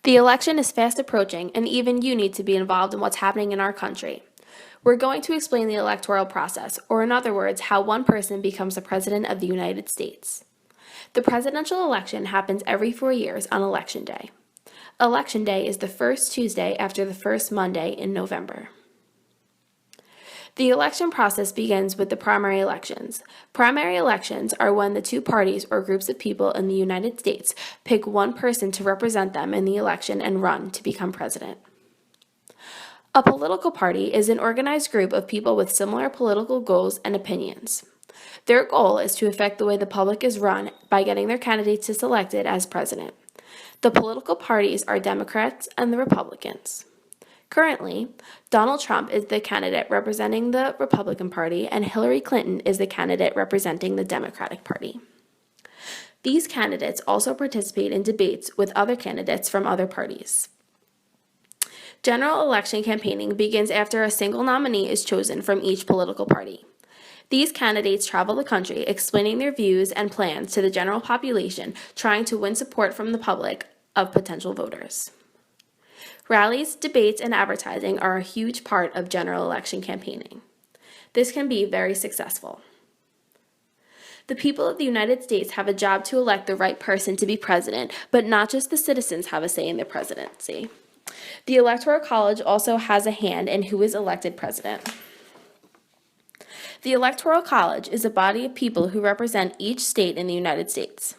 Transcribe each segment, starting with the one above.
The election is fast approaching, and even you need to be involved in what's happening in our country. We're going to explain the electoral process, or in other words, how one person becomes the President of the United States. The presidential election happens every 4 years on Election Day. Election Day is the first Tuesday after the first Monday in November. The election process begins with the primary elections. Primary elections are when the two parties or groups of people in the United States pick one person to represent them in the election and run to become president. A political party is an organized group of people with similar political goals and opinions. Their goal is to affect the way the public is run by getting their candidates elected as president. The political parties are Democrats and the Republicans. Currently, Donald Trump is the candidate representing the Republican Party, and Hillary Clinton is the candidate representing the Democratic Party. These candidates also participate in debates with other candidates from other parties. General election campaigning begins after a single nominee is chosen from each political party. These candidates travel the country explaining their views and plans to the general population, trying to win support from the public of potential voters. Rallies, debates, and advertising are a huge part of general election campaigning. This can be very successful. The people of the United States have a job to elect the right person to be president, but not just the citizens have a say in the presidency. The Electoral College also has a hand in who is elected president. The Electoral College is a body of people who represent each state in the United States.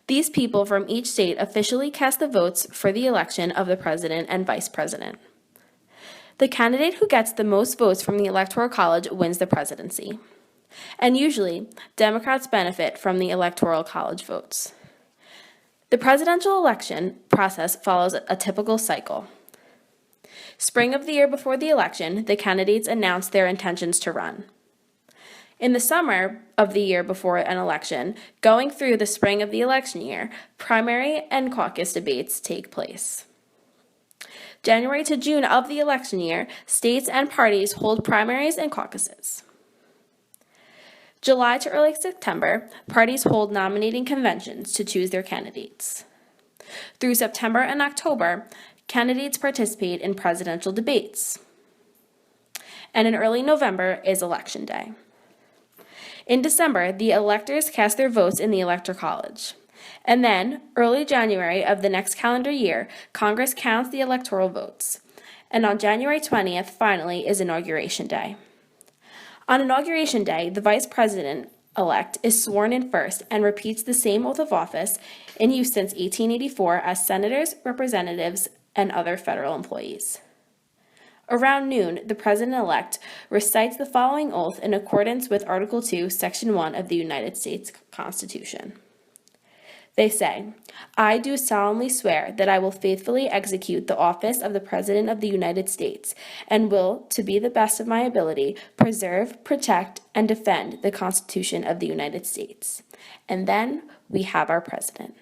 These people from each state officially cast the votes for the election of the president and vice president. The candidate who gets the most votes from the Electoral College wins the presidency. And usually, Democrats benefit from the Electoral College votes. The presidential election process follows a typical cycle. Spring of the year before the election, the candidates announce their intentions to run. In the summer of the year before an election, going through the spring of the election year, primary and caucus debates take place. January to June of the election year, states and parties hold primaries and caucuses. July to early September, parties hold nominating conventions to choose their candidates. Through September and October, candidates participate in presidential debates. And in early November is Election Day. In December, the electors cast their votes in the Electoral College. And then, early January of the next calendar year, Congress counts the electoral votes. And on January 20th, finally, is Inauguration Day. On Inauguration Day, the Vice President-elect is sworn in first and repeats the same oath of office in use since 1884 as senators, representatives, and other federal employees. Around noon, the President-elect recites the following oath in accordance with Article 2, Section 1 of the United States Constitution. They say, "I do solemnly swear that I will faithfully execute the office of the President of the United States and will, to the best of my ability, preserve, protect, and defend the Constitution of the United States." And then we have our President.